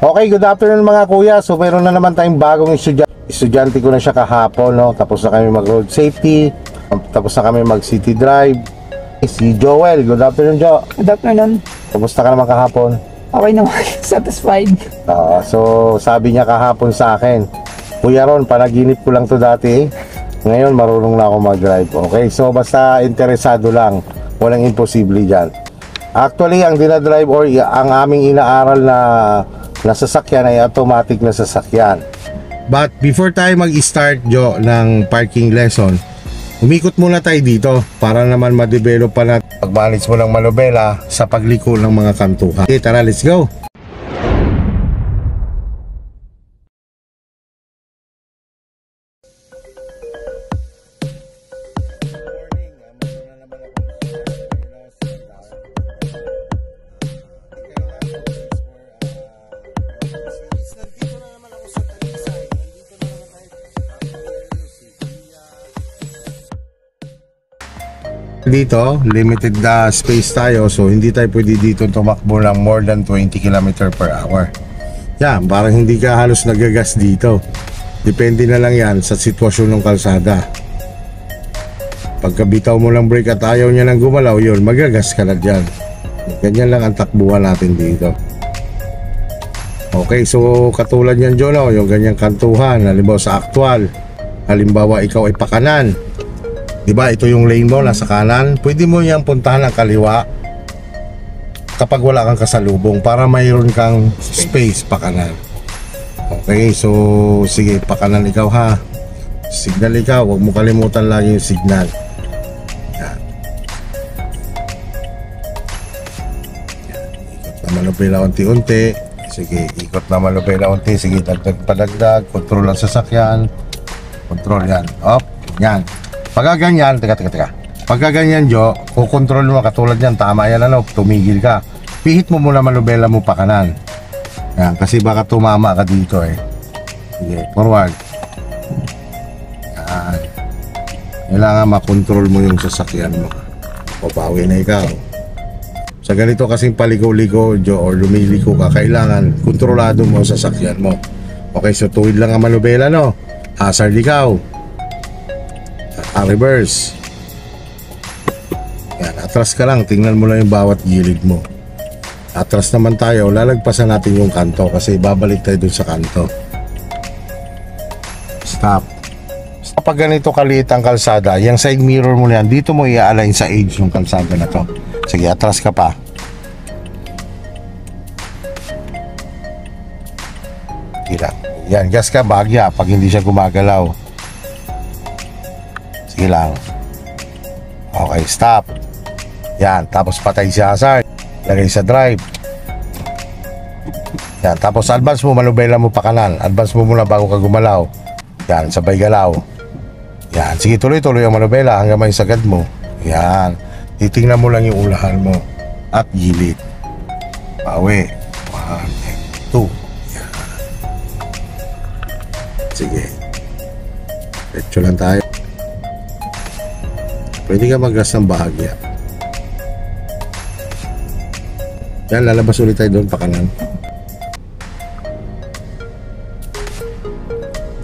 Okay, good afternoon mga kuya. So meron na naman tayong bagong estudyante ko na siya kahapon, no? Tapos na kami mag road safety, tapos na kami mag city drive. Si Joel, good afternoon Jo. Good afternoon. Kamusta ka naman kahapon? Okay naman, satisfied. So sabi niya kahapon sa akin, Kuya Ron, panaginip ko lang to dati, ngayon marunong na ako mag-drive. Okay, so basta interesado lang, walang imposible dyan. Actually, ang dinadrive or ang aming inaaral na sasakyan ay automatic na sasakyan. But before tayo mag-start Jo ng parking lesson, umikot muna tayo dito para naman ma-develop pa natin pag-manage mo ng manobela sa pagliko ng mga kantuhan. Okay, tara, let's go! Dito, limited space tayo, so hindi tayo pwede dito tumakbo ng more than 20 km per hour. Yan, parang hindi ka halos nagagas dito. Depende na lang yan sa sitwasyon ng kalsada. Pagka bitaw mo ng brake at ayaw niya nang gumalaw, yun, magagas ka na dyan. Ganyan lang ang takbuhan natin dito. Okay, so katulad yan Jono, yung ganyang kantuhan, halimbawa sa actual, halimbawa ikaw ay pakanan, diba, ito yung lane mo, nasa kanan. Pwede mo yang puntahan ang kaliwa kapag wala kang kasalubong para mayroon kang space pa kanan. Okay, so sige, pakanan ikaw ha. Signal ikaw, huwag mo kalimutan lagi yung signal. Yan. Yan. Ikot na manubela unti-unti. Sige, ikot na manubela unti. Sige, dagdag padagdag. Control ang sasakyan. Control yan. Up, yan. Pagka ganyan, teka. Pagka ganyan Jo, kukontrol mo katulad yan, tama yan ano, tumigil ka. Pihit mo muna manubela mo pa kanan. Yan, kasi baka tumama ka dito eh. Sige, forward. Yan. Kailangan makontrol mo yung sasakyan mo. Papawi na ikaw. Sa ganito kasing paligaw-ligaw Jo, or lumiliko ka, kailangan kontrolado mo ang sasakyan mo. Okay, so tuwid lang ang manubela no. Hazard ikaw. Reverse. Yan, atras ka lang, tingnan mo lang yung bawat gilid mo. Atras naman tayo, lalagpasan natin yung kanto kasi babalik tayo dun sa kanto. Stop. Kapag ganito kaliit ang kalsada, yung side mirror mo na yan, dito mo i-align sa edge ng kalsada na to. Sige, atras ka pa. Kira. Yan, gas ka, bagya pag hindi siya gumagalaw. Sige lang. Okay, stop. Yan, tapos patay si hazard. Lagay sa drive. Yan, tapos advance mo, manubela mo pa kanan. Advance mo muna bago ka gumalaw. Yan, sabay galaw. Yan, sige, tuloy-tuloy ang manubela hanggang may sagad mo. Yan, titingnan mo lang yung ulahan mo. At gilid. Bawi. 1, 2. Yan. Sige. Diretso lang tayo. Pwede ka mag-gas ng bahagya. Yan, lalabas ulit tayo doon pa kanan.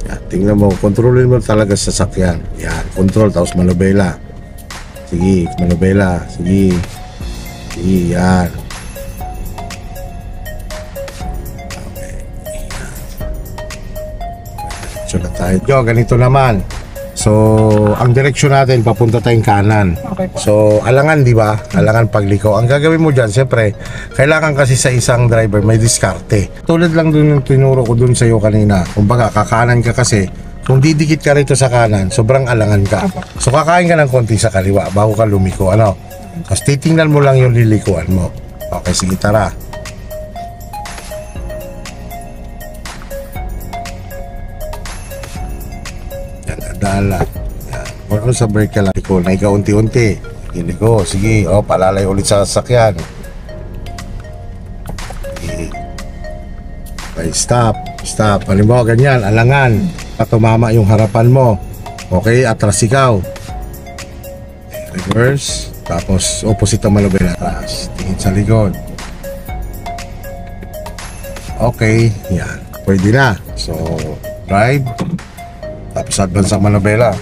Yan, tingnan mo, kontrolin mo talaga sa sasakyan. Yan, control, tapos manubela. Sige, manubela. Sige. Sige, yan. Okay. Yan. So na tayo. Yo, ganito naman. So, ang direksyon natin papunta tayong kanan. Okay po. So, alangan, di ba? Alangan pagliko. Ang gagawin mo dyan, siyempre, kailangan kasi sa isang driver may diskarte. Tulad lang dun yung tinuro ko dun sa iyo kanina. Kumbaga, kakanan ka kasi, kung didikit ka rito sa kanan, sobrang alangan ka. So, kakain ka ng konti sa kaliwa bago ka lumiko. Ano? Tapos titingnan mo lang yung lilikuan mo. Okay, sige, tara. Dala. Yan. Kung sa brake ka lang, liko na ikaw unti-unti. Iliko, sige, o, palalay ulit sa sasakyan. Okay. Okay, stop. Halimbawa, ganyan, alangan. Patumama yung harapan mo. Okay, atras ikaw. Reverse. Tapos, opposite ang manubela. Atras. Tingin sa likod. Okay, yan. Pwede na. So, drive. Tapos advance ang manobela.